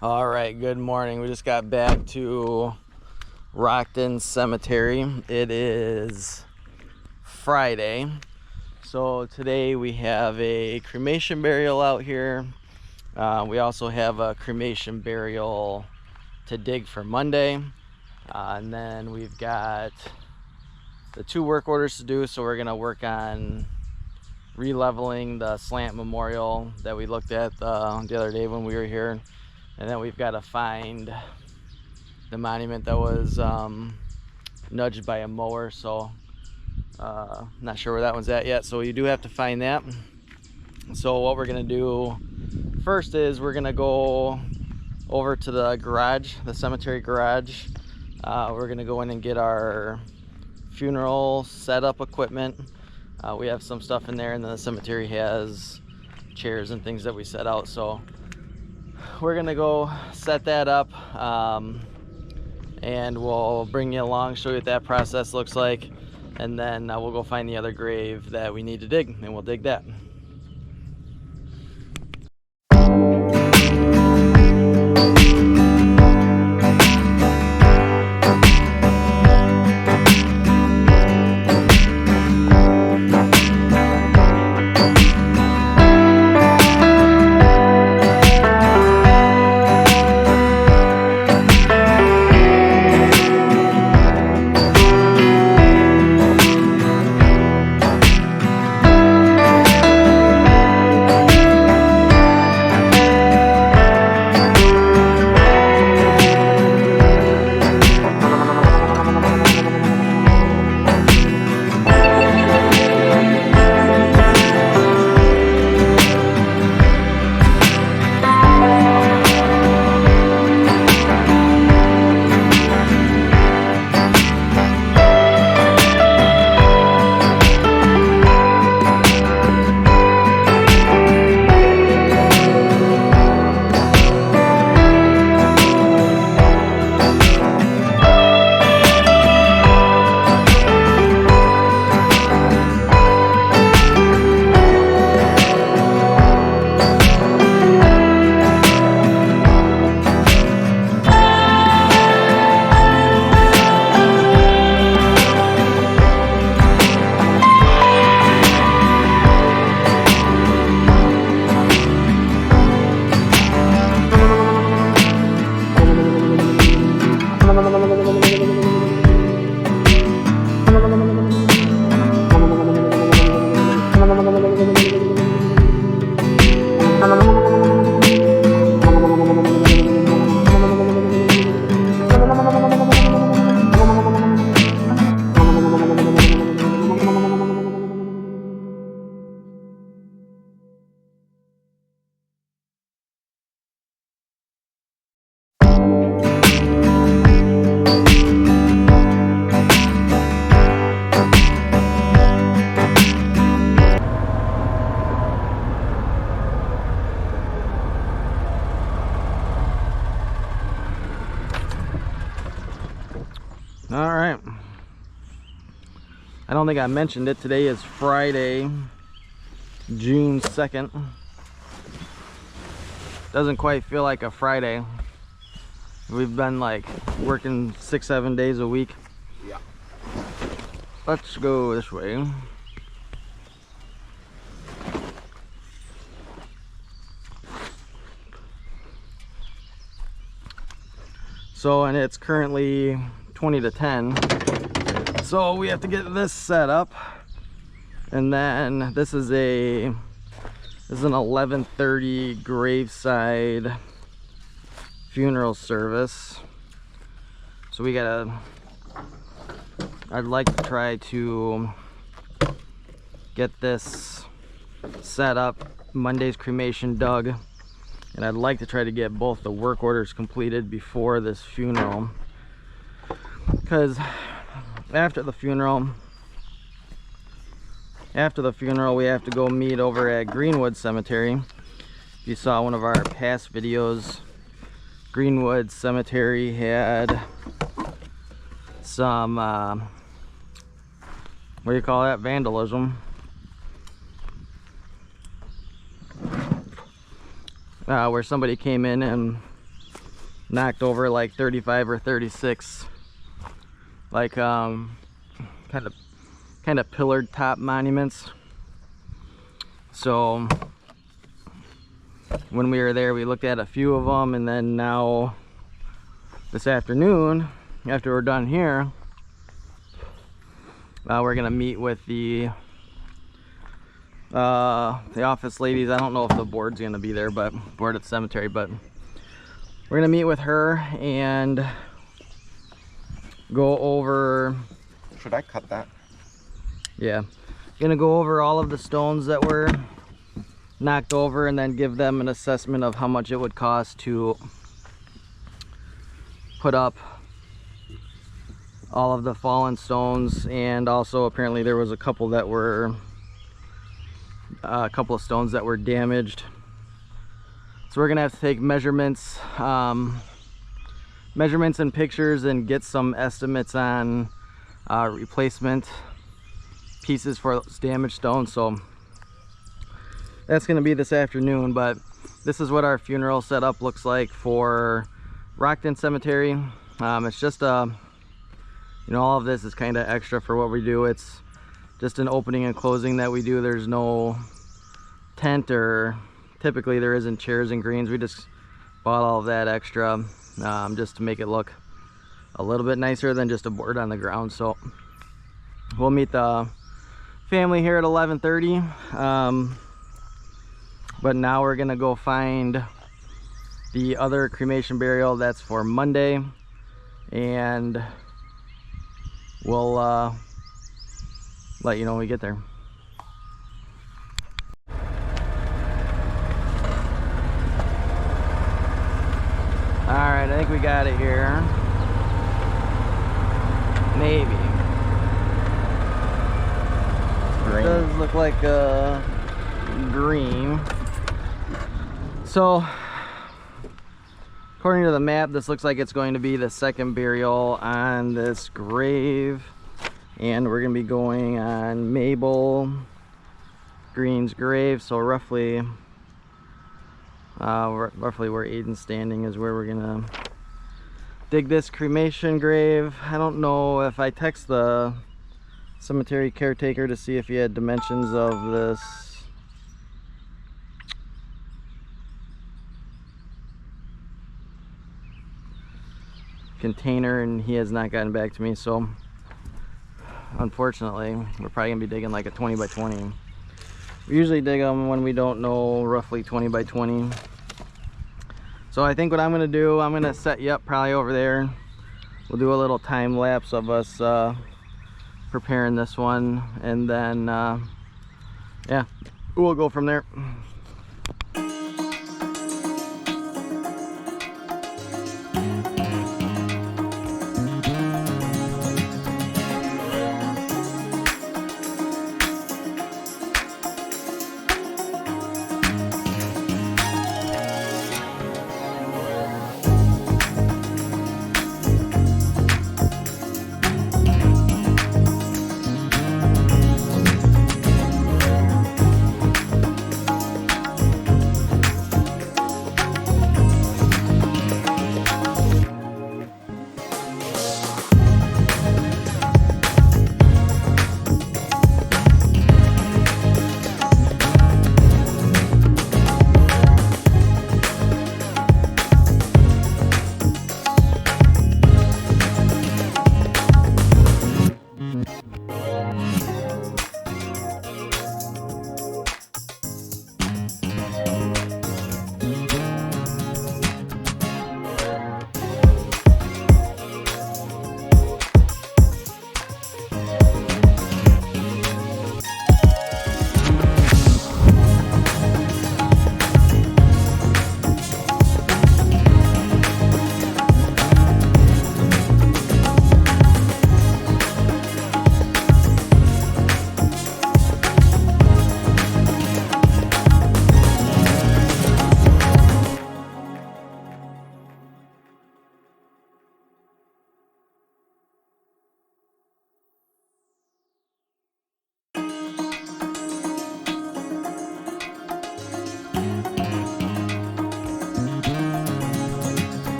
All right, good morning. We just got back to Rockton Cemetery. It is Friday. So today we have a cremation burial out here. We also have a cremation burial to dig for Monday. And then we've got the 2 work orders to do. So we're gonna work on re-leveling the slant memorial that we looked at the other day when we were here. And then we've got to find the monument that was nudged by a mower. So not sure where that one's at yet. So you do have to find that. So what we're gonna do first is we're gonna go over to the garage, the cemetery garage. We're gonna go in and get our funeral setup equipment. We have some stuff in there, and then the cemetery has chairs and things that we set out. So we're gonna go set that up, and we'll bring you along, show you what that process looks like, and then we'll go find the other grave that we need to dig, and we'll dig that. All right, I don't think I mentioned it. Today is Friday, June 2nd. Doesn't quite feel like a Friday. We've been like working 6-7 days a week. Yeah. Let's go this way. So, and it's currently 20 to 10. So we have to get this set up. And then this is an 11:30 graveside funeral service. So I'd like to try to get this set up. Monday's cremation dug, and I'd like to try to get both the work orders completed before this funeral, because after the funeral we have to go meet over at Greenwood Cemetery. If you saw one of our past videos, Greenwood Cemetery had some what do you call that, vandalism. Where somebody came in and knocked over like 35 or 36 like kind of pillared top monuments. So when we were there, we looked at a few of them, and then now this afternoon, after we're done here, we're gonna meet with the office ladies. I don't know if the board's gonna be there, but board at the cemetery, but we're gonna meet with her and go over. Should I cut that? Yeah, gonna go over all of the stones that were knocked over and then give them an assessment of how much it would cost to put up all of the fallen stones. And also apparently there was a couple of stones that were damaged, so we're gonna have to take measurements and pictures and get some estimates on replacement pieces for those damaged stones. So that's going to be this afternoon, but this is what our funeral setup looks like for Rockton Cemetery. It's just all of this is kind of extra for what we do. It's just an opening and closing that we do. There's no tent, or typically there isn't chairs and greens. We just bought all of that extra just to make it look a little bit nicer than just a board on the ground. So we'll meet the family here at 11:30, but now we're gonna go find the other cremation burial that's for Monday, and we'll let you know when we get there. All right, I think we got it here. Maybe. It does look like a green. So according to the map, this looks like it's going to be the second burial on this grave, and we're going to be going on Mabel Green's grave. So roughly where Aiden's standing is where we're gonna dig this cremation grave. I don't know if I text the cemetery caretaker to see if he had dimensions of this container, and he has not gotten back to me. So unfortunately we're probably gonna be digging like a 20 by 20. We usually dig them when we don't know roughly 20 by 20. So I think what I'm gonna do, I'm gonna set you up probably over there. We'll do a little time lapse of us preparing this one, and then yeah, we'll go from there.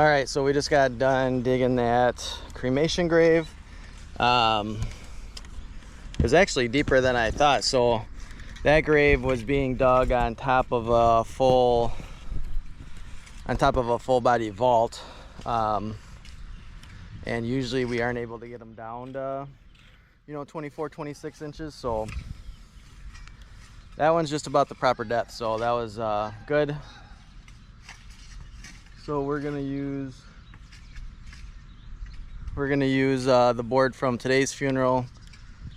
All right, so we just got done digging that cremation grave. It was actually deeper than I thought. So that grave was being dug on top of a full body vault. And usually we aren't able to get them down to, 24, 26 inches. So that one's just about the proper depth. So that was good. So we're gonna use the board from today's funeral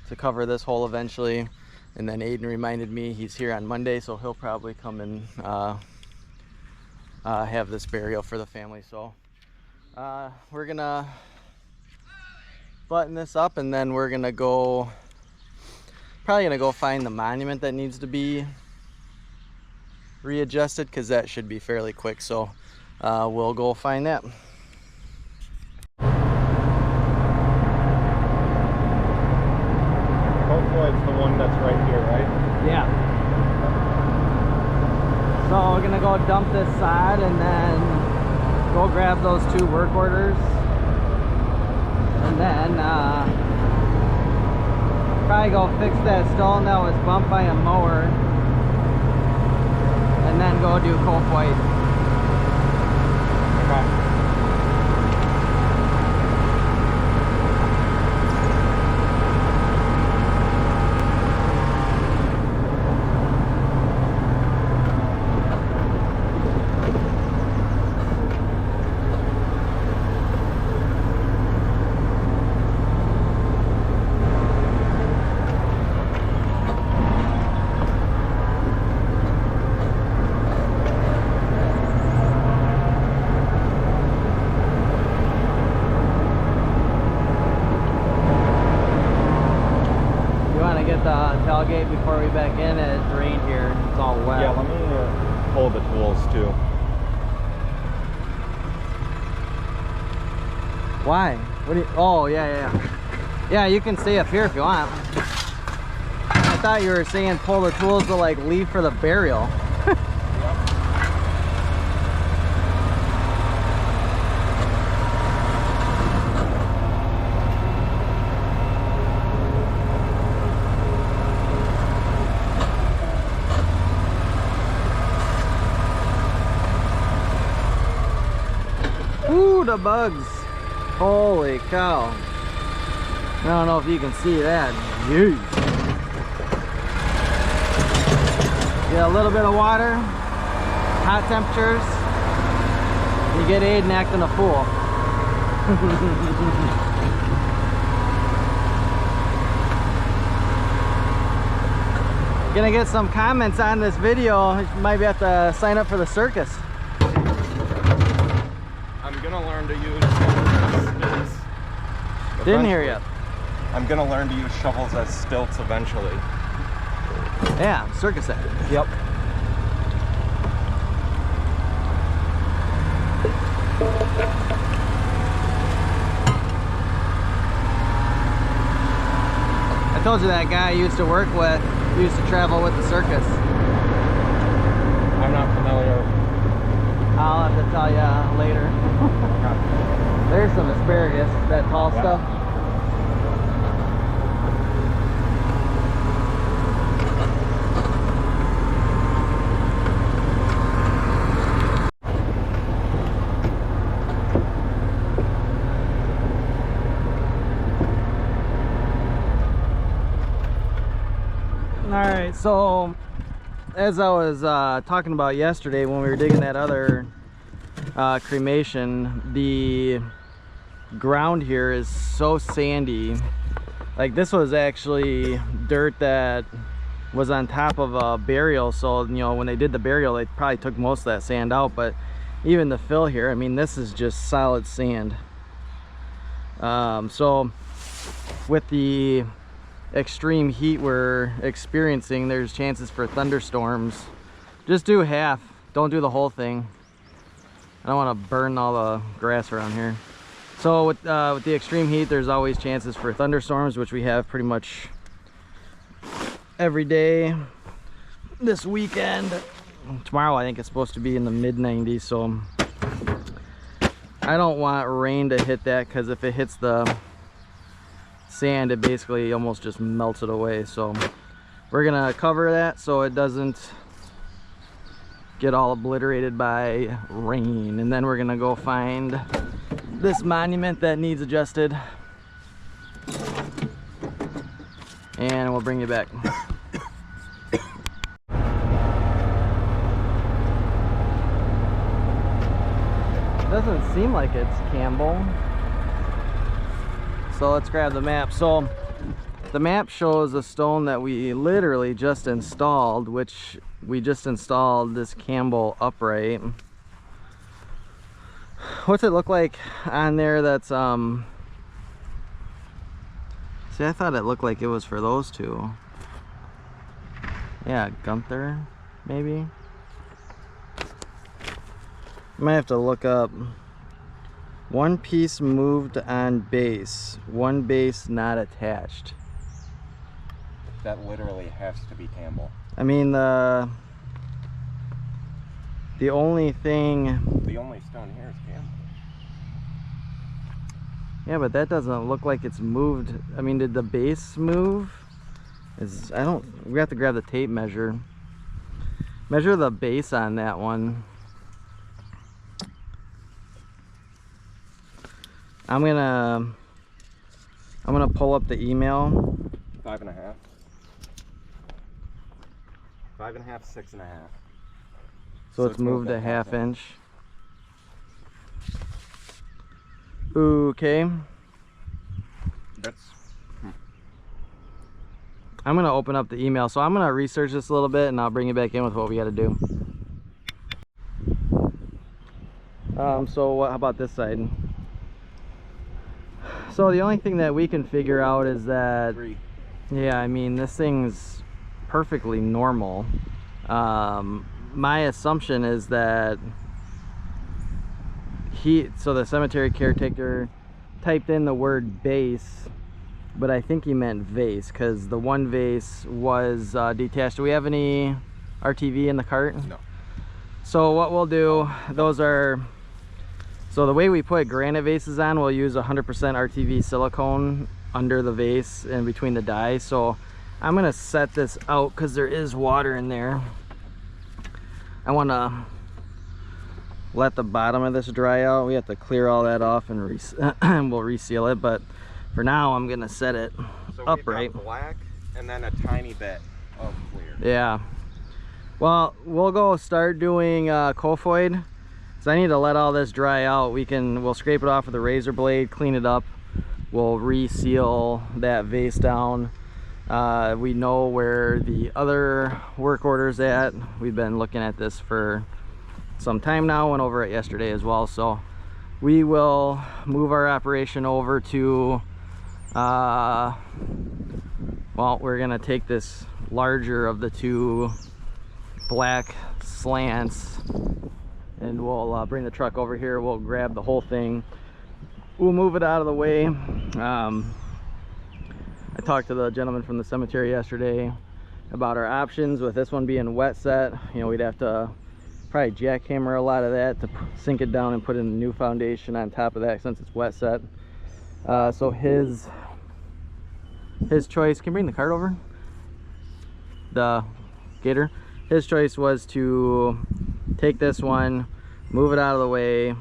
to cover this hole eventually. And then Aiden reminded me he's here on Monday, so he'll probably come and have this burial for the family. So we're gonna button this up, and then we're gonna probably gonna go find the monument that needs to be readjusted, because that should be fairly quick. So we'll go find that. Hopefully it's the one that's right here, right? Yeah. So we're gonna go dump this side and then go grab those 2 work orders, and then probably go fix that stone that was bumped by a mower, and then go do cold white. Tailgate before we back in. It's rained here. It's all wet. Yeah, let me pull the tools too. Why? What do you? Oh, yeah. Yeah, you can stay up here if you want. I thought you were saying pull the tools to like leave for the burial. Ooh, the bugs. Holy cow. I don't know if you can see that. Jeez. Get a little bit of water, hot temperatures, you get Aiden acting a fool. Gonna get some comments on this video. You might have to sign up for the circus. I'm gonna learn to use shovels as stilts. Didn't hear you. I'm gonna learn to use shovels as stilts eventually. Yeah, circus act. Yep. I told you that guy I used to work with used to travel with the circus. I'm not familiar. I'll have to tell you later. There's some asparagus, that tall stuff. Alright, so as I was talking about yesterday when we were digging that other cremation, the ground here is so sandy. Like, this was actually dirt that was on top of a burial, so when they did the burial they probably took most of that sand out, but even the fill here, I mean, this is just solid sand. So with the extreme heat we're experiencing, there's chances for thunderstorms. Just do half, don't do the whole thing. I don't want to burn all the grass around here. So with the extreme heat, there's always chances for thunderstorms, which we have pretty much every day this weekend. Tomorrow I think it's supposed to be in the mid 90s, so I don't want rain to hit that, because if it hits the sand, it basically almost just melts it away. So we're gonna cover that so it doesn't get all obliterated by rain. And then we're gonna go find this monument that needs adjusted, and we'll bring you back. Doesn't seem like it's Campbell. So let's grab the map. So the map shows a stone that we literally just installed, which we just installed this Campbell upright. What's it look like on there? That's see, I thought it looked like it was for those two. Yeah, Gunther maybe. Might have to look up. One piece moved on base, one base not attached. That literally has to be Campbell. I mean, the only thing. The only stone here is Campbell. Yeah, but that doesn't look like it's moved. I mean, did the base move? We have to grab the tape measure. Measure the base on that one. I'm gonna pull up the email. 5.5. 5.5, 6.5. So it's moved a half inch. Okay. I'm gonna open up the email. So I'm gonna research this a little bit, and I'll bring you back in with what we gotta do. So how about this side? So the only thing that we can figure out is that, yeah, I mean, this thing's perfectly normal. My assumption is that so the cemetery caretaker typed in the word base, but I think he meant vase, because the one vase was detached. Do we have any RTV in the cart? No. So what we'll do, so the way we put granite vases on, we'll use 100% RTV silicone under the vase and between the die. So I'm gonna set this out because there is water in there. I want to let the bottom of this dry out. We have to clear all that off and we'll reseal it. But for now, I'm gonna set it upright. We've got black and then a tiny bit of clear. Yeah. Well, we'll go start doing Kofoid. So I need to let all this dry out. We'll scrape it off with a razor blade, clean it up. We'll reseal that vase down. We know where the other work order's at. We've been looking at this for some time now, went over it yesterday as well. So we will move our operation over to, well, we're gonna take this larger of the two black slants, and we'll bring the truck over here. We'll grab the whole thing. We'll move it out of the way. I talked to the gentleman from the cemetery yesterday about our options with this one being wet set. You know, we'd have to probably jackhammer a lot of that to sink it down and put in a new foundation on top of that since it's wet set. So his choice, can you bring the cart over? The Gator. His choice was to take this one, move it out of the way,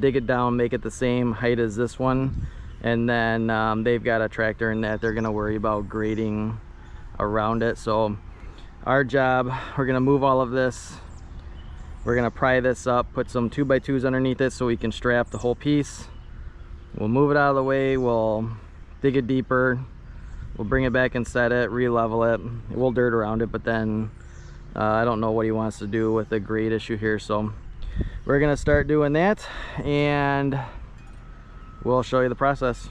dig it down, make it the same height as this one, and then they've got a tractor in that they're going to worry about grading around it. So our job, we're going to move all of this, we're going to pry this up, put some 2x2s underneath it so we can strap the whole piece. We'll move it out of the way, we'll dig it deeper, we'll bring it back and set it, re-level it. We'll dirt around it, but then I don't know what he wants to do with the grade issue here, so we're gonna start doing that and we'll show you the process.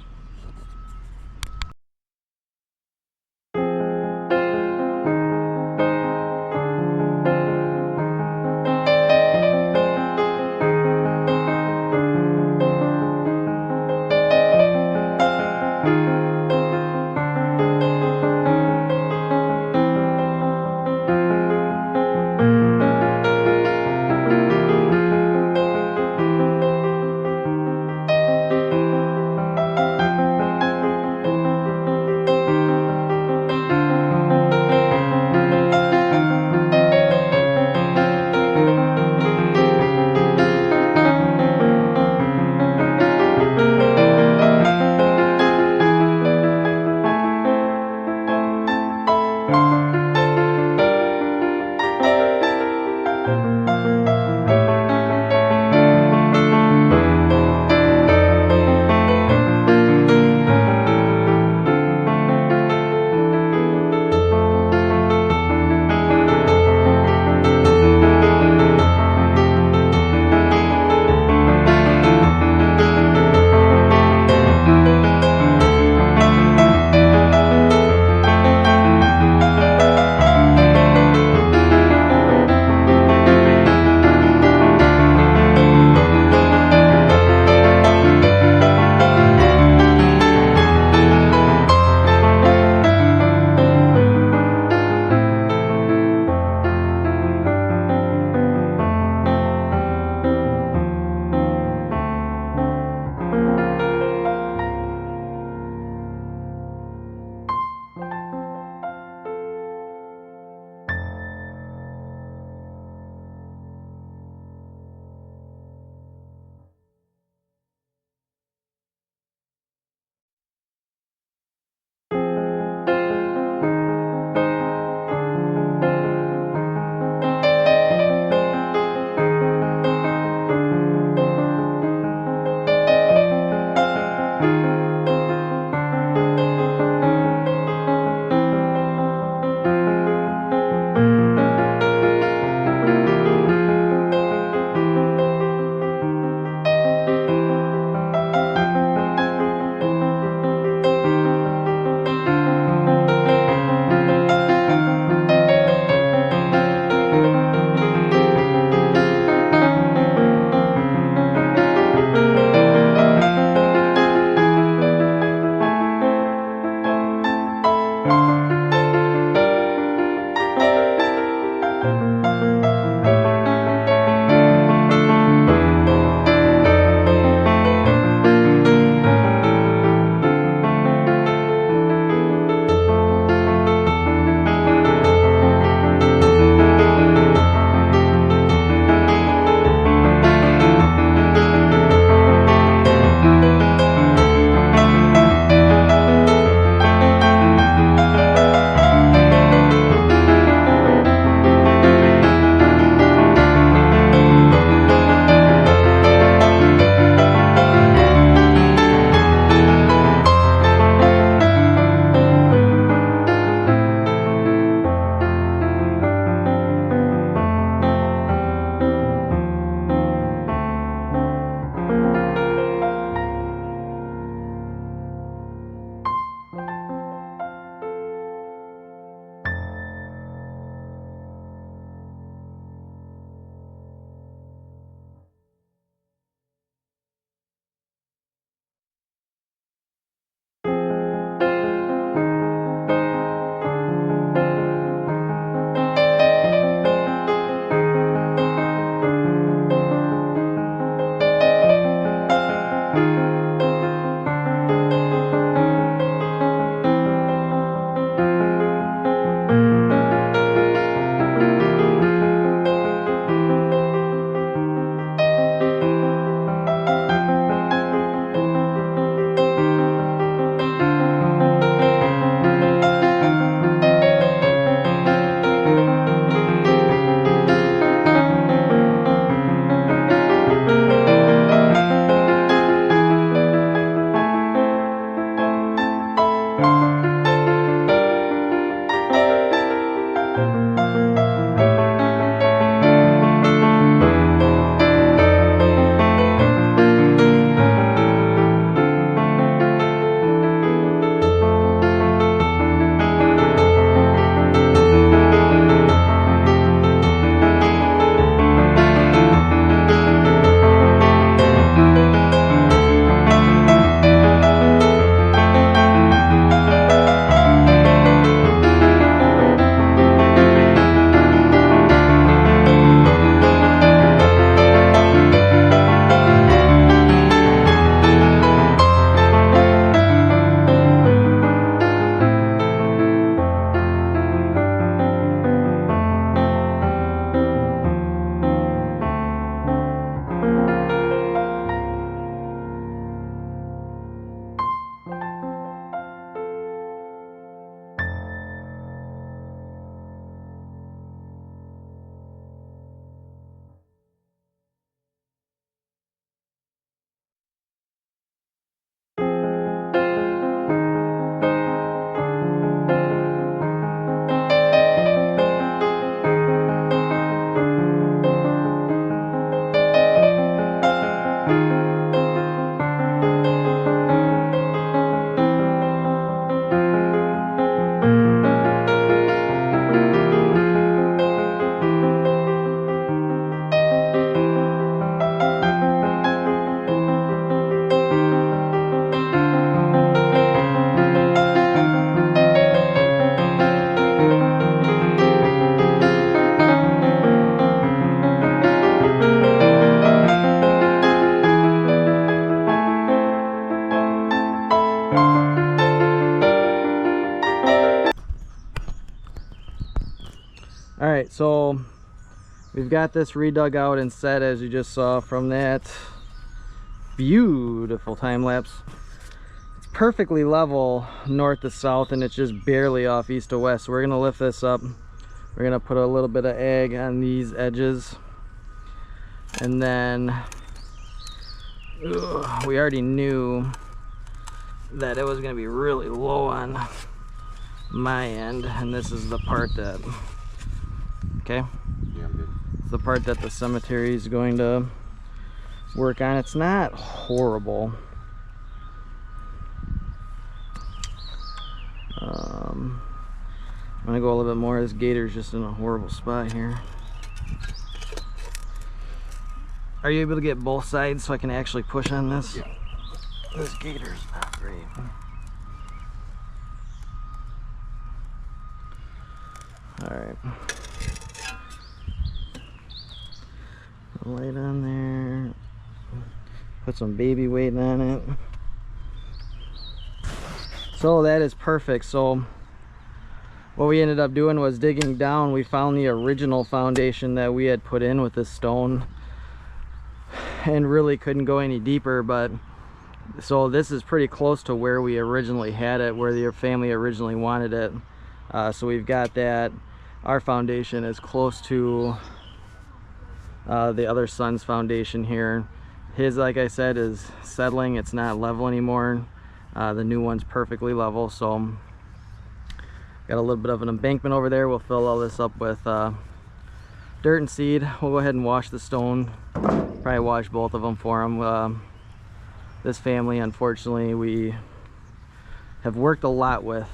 All right, so we've got this redug out and set, as you just saw from that beautiful time lapse. It's perfectly level north to south, and it's just barely off east to west. So we're gonna lift this up. We're gonna put a little bit of ag on these edges, and then we already knew that it was gonna be really low on my end, and this is the part that, okay, Yeah, I'm good. it's the part that the cemetery is going to work on. It's not horrible. I'm gonna go a little bit more. This gator's just in a horrible spot here. Are you able to get both sides so I can actually push on this? Yeah. This gator's not great. All right. Light on there. Put some baby weight on it. So that is perfect. So what we ended up doing was digging down. We found the original foundation that we had put in with this stone, and really couldn't go any deeper. But so this is pretty close to where we originally had it, where the family originally wanted it. So we've got that. Our foundation is close to the other son's foundation here. His, like I said, is settling. It's not level anymore. The new one's perfectly level. So got a little bit of an embankment over there. We'll fill all this up with dirt and seed. We'll go ahead and wash the stone. Probably wash both of them for him. This family, unfortunately, we have worked a lot with.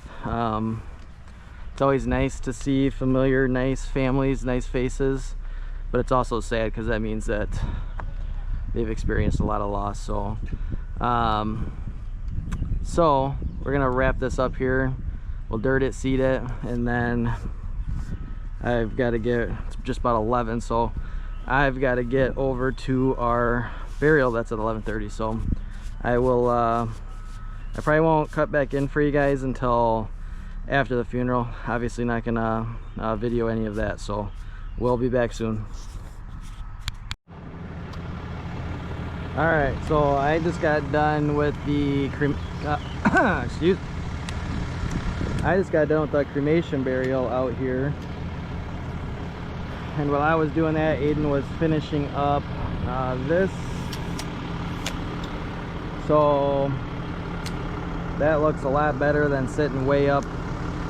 It's always nice to see familiar, nice families, nice faces, but it's also sad because that means that they've experienced a lot of loss. So so we're gonna wrap this up here. We'll dirt it, seed it, and then I've got to get, it's just about 11, so I've got to get over to our burial. That's at 11:30. So I will I probably won't cut back in for you guys until after the funeral. Obviously not gonna video any of that, so we'll be back soon. All right, so I just got done with the excuse. I just got done with the cremation burial out here, and while I was doing that, Aiden was finishing up this. So that looks a lot better than sitting way up,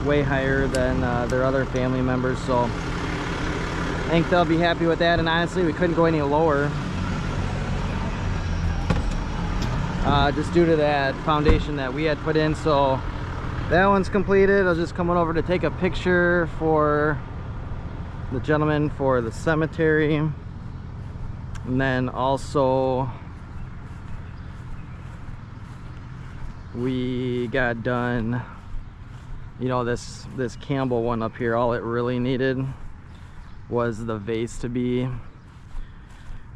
way higher than their other family members. So I think they'll be happy with that. And honestly, we couldn't go any lower just due to that foundation that we had put in. So that one's completed. I was just coming over to take a picture for the gentleman for the cemetery, and then also we got done, you know, this Campbell one up here. All it really needed was the vase to be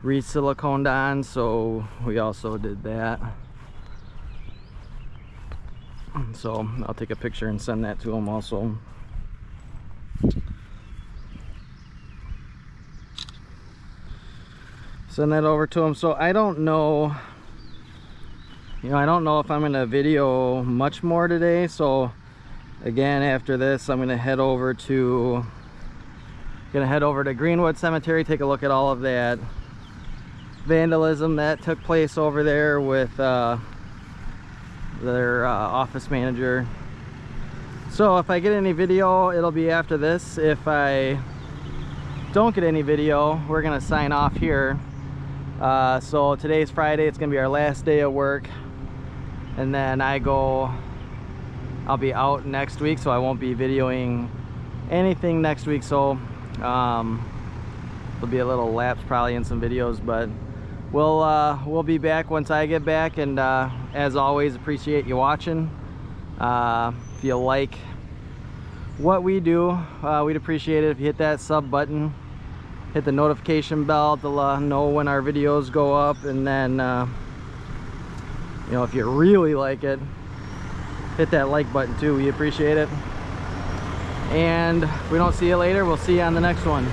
re-siliconed on, so we also did that. So I'll take a picture and send that to him also. Send that over to him. So I don't know, you know, I don't know if I'm gonna video much more today. So again, after this, I'm gonna head over to Greenwood Cemetery, take a look at all of that vandalism that took place over there with their office manager. So if I get any video, it'll be after this. If I don't get any video, we're gonna sign off here. So today's Friday, it's gonna be our last day of work, and then I'll be out next week, so I won't be videoing anything next week. So there'll be a little lapse probably in some videos, but we'll be back once I get back. And as always, appreciate you watching. If you like what we do, we'd appreciate it if you hit that sub button, hit the notification bell to know when our videos go up, and then you know, if you really like it, hit that like button too. We appreciate it. And if we don't see you later, we'll see you on the next one.